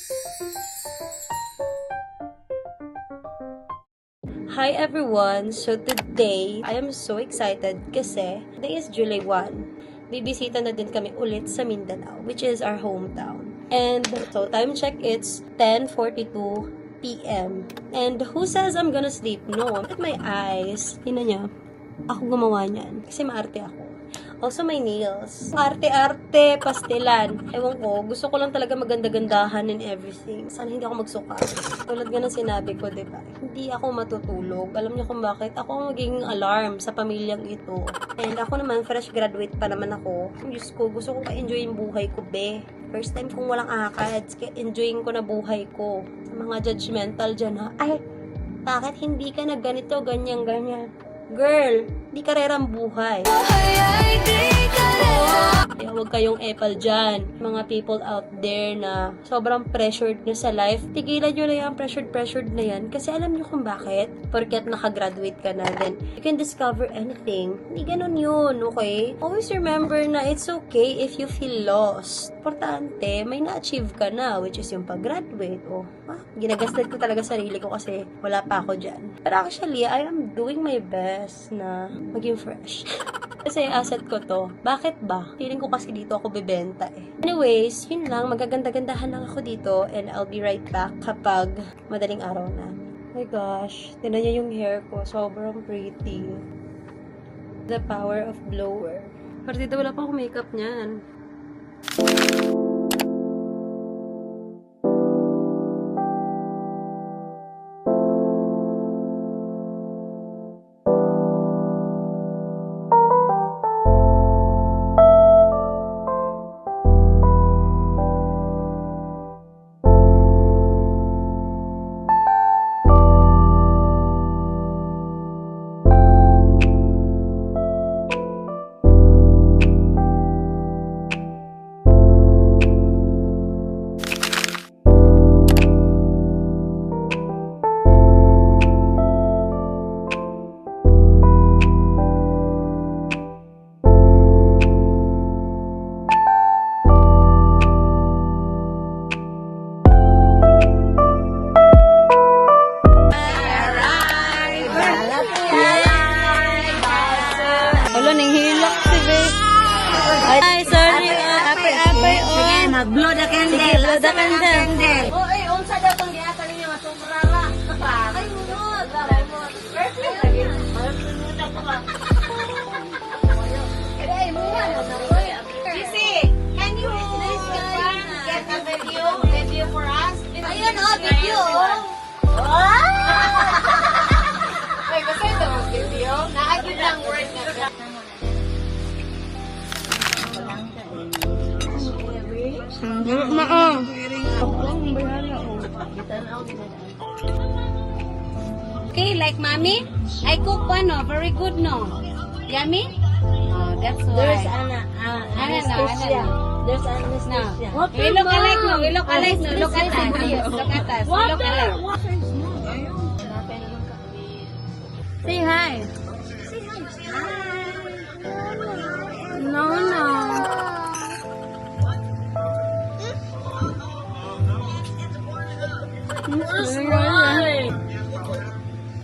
Hi everyone! So today, I am so excited kasi today is July 1. Bibisita na din kami ulit sa Mindanao, which is our hometown. And so time check, it's 10:42 p.m. And who says I'm gonna sleep? No, look at my eyes. Tingnan niyo. Ako gumawa niyan kasi maarte ako. Also, my nails. Arte-arte, pastelan. Ewan ko, gusto ko lang talaga maganda-gandahan and everything. Sana hindi ako magsuka. Tulad nga ng sinabi ko, diba? Hindi ako matutulog. Alam niyo kung bakit? Ako ang magiging alarm sa pamilyang ito. And ako naman, fresh graduate pa naman ako. Diyos ko, gusto ko ka-enjoy yung buhay ko, be. First time kong walang akads, kaya enjoying ko na buhay ko. Sa mga judgmental dyan, ha? Ay, bakit hindi ka na ganito, ganyan-ganyan? Girl, di karerang buhay. Kaya huwag kayong epal dyan. Mga people out there na sobrang pressured na sa life, tigilan nyo na yung pressured na yan. Kasi alam nyo kung bakit? Porket nakagraduate ka na, then you can discover anything. Hindi ganun yun, okay? Always remember na it's okay if you feel lost. Importante, may na-achieve ka na, which is yung pag-graduate. Ginagasted ko talaga sarili ko kasi wala pa ako dyan. Pero actually, I am doing my best na maging fresh. Kasi asset ko to. Bakit ba? Feeling ko kasi dito ako bebenta eh. Anyways, yun lang. Magaganda-gandahan lang ako dito and I'll be right back kapag madaling araw na. Oh my gosh. Tignan niyo yung hair ko. Sobrang pretty. The power of blower. Pero dito wala pa akong makeup niyan. Ay, sorry. Apay. Sige, mag-blow the candle. Sige, blow the candle. Oh, ay, unsa daw tong giatan ninyo nga sumbrala. Ay, munod. Perfect lagi. Munod ako ba? Ay, munod. Sisi, can you get a video for us? Ayun, video. Ay, basta ito ang video. Naagin lang word na. Okay, like mommy, I cook one, no? Very good, no? Yummy? Oh, that's why. There's anesthesia. There's anesthesia. No. We look alike, no? We look alike, no? Look at us. Look at us. We look alike. Say hi. No.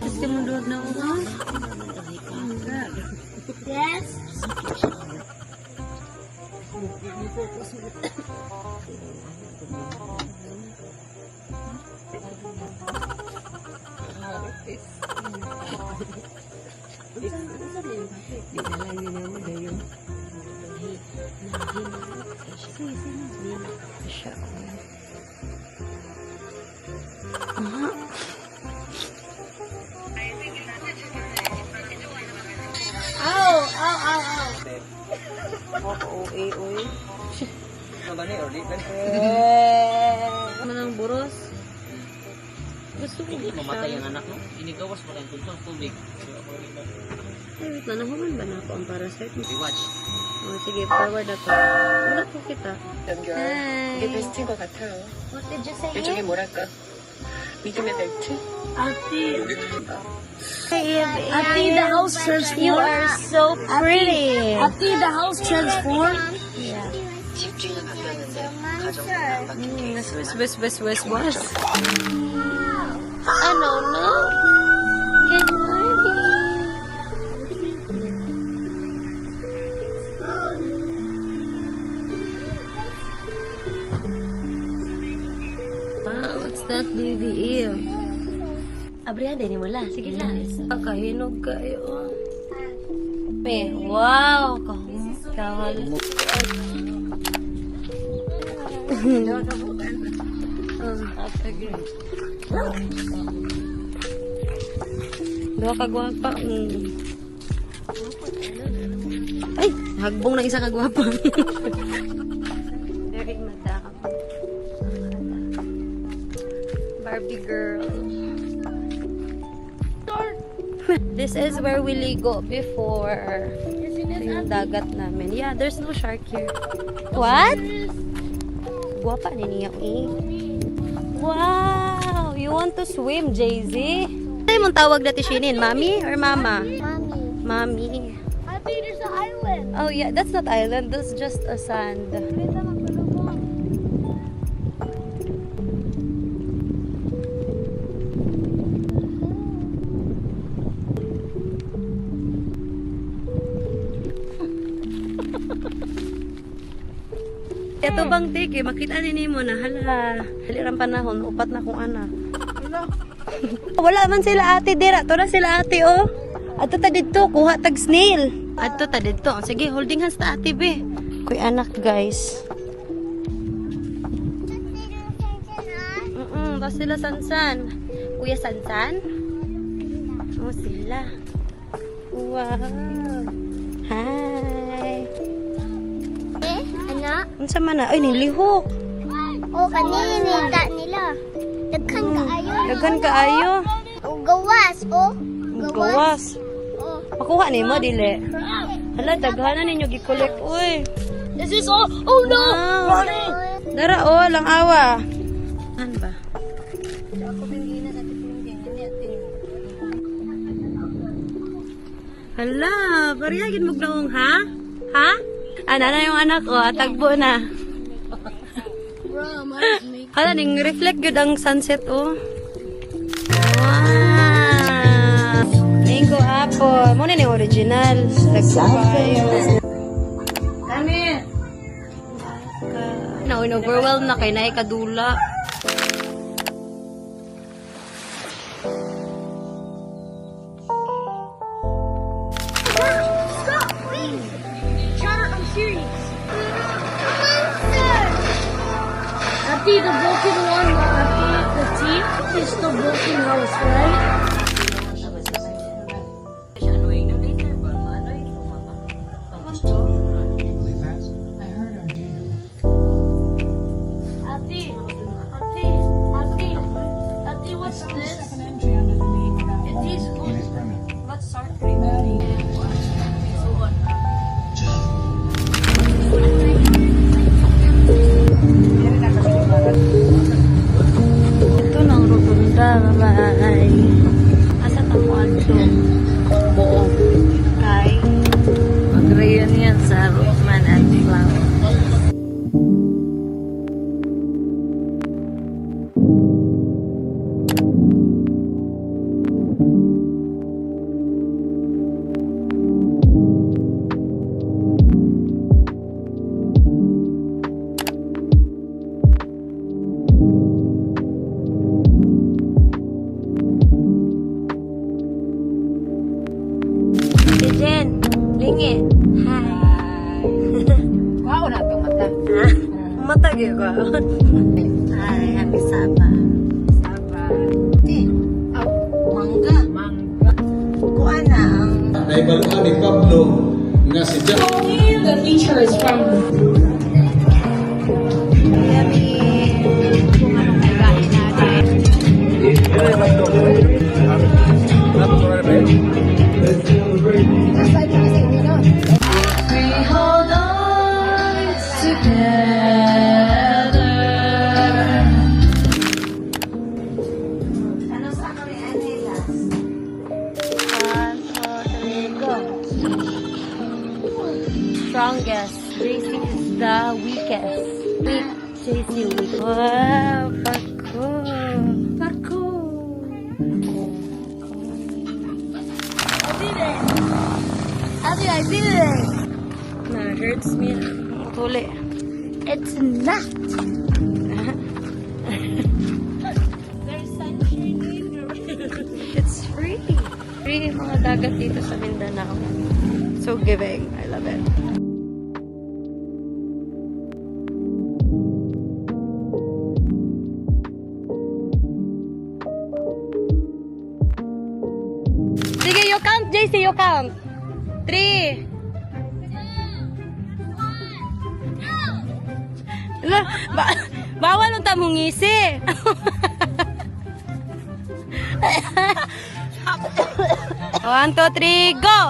Gusto mo doon na ako? Yes. Ano ng buros? Gusto ko Hindi mamatay ang anak mo. Inigawas mo lang sa tubig. Ay, wait na. Nahuman ba na ako ang parasite? Rewatch. Oh, sige, forward na to. Wala po kita. Hi. 이게 베스트인 것 같아요. What did you say? 일종의 뭐랄까 믿음의 벨트? Ati, the house transformed. You are so pretty. Ati, the house transformed. 집중을 바뀌었는데 Was. Ano na? Good morning. Wow, what's that, baby? Abrihan din mo la. Sige na. Pagkahinog kayo. Wow! Kahal. Dua kagwapa. Ay! Hagbong na isa kagwapa. Very madam. Barbie girl. This is where we ligo before yung dagat namin. Yeah, there's no shark here. What? Guwapa niya eh. Wow! You want to swim, Jay-Z? Ano mong tawag dati Shinin? Mami or mama? Mami. I think there's an island. Oh yeah, that's not island. That's just a sand. Ito bang tiki, makita ni mo na hala. Halirang panahon, upat na kong anak. Wala man sila ate dira. To na sila ate oh. Ato ta dito, kuha tag snail. Ato ta dito. Sige, holding hands ta ate be. Kuy anak guys. Ba sila Sansan. Kuya Sansan? Oh sila. Wow. Hi. Anak? Unsa man na? Ay, nilihok. Oh, kanina nita nila. Daghan kaayo. Daghan kaayo. Oh, gawas. Oh. Gawas. Oh. Makuha ni mo, dili. Hala, daghanan ninyo gi-collect. Uy. This is all. Oh no! Wow. Dara, oh, lang awa. Ano ba? Hala, pariyagin mo gnaong, ha? Ha? Ano na yung anak ko? Tagbo na. Hala, ning reflect yun ang sunset, oh. Wow! Mango apple. Muna ni original. Nagsabayo. Na-overwhelm na kay na ikadula. Stop, please! Charter, I'm serious. Ati, the broken one, Ati, the teeth is the broken house, right? Ati, what's this? It is good. What's sour cream? Ito ng rotunda, babay. Asa tamuan ito? Buong. Kay? Mag-reunion sa Rockman and Flower. Si Jen, lingi. Hi. Wow, na ito mata. Ha? Mata gyud ko. Hi, happy Sabbath. Mangga. Mangga. Kuha na ang... Naibaluan ni Pablo nga si Jack. The feature is from... Yummy. Kung anong kailangan natin. We hold on together. Ano sa kami, Anilas? 1, 2, 3, go. Strongest. JC is Wow, pako. Pako. I did it. I did it. Nah, hurts me. Tuli. It's not. There's sunshine in It's free. Free yung mga dagat dito sa Mindanao. So giving. I love it. Sige, you count, JC, you count. 3. Bawal ang tamong ngisi. 1, 2, 3, go!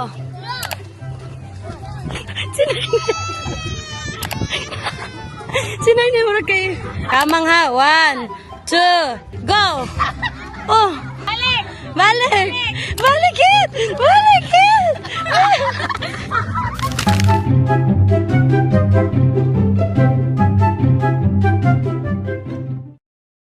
Sinay niya mo kayo. Kamang ha. 1, 2, go! Oh! Balik! Balik!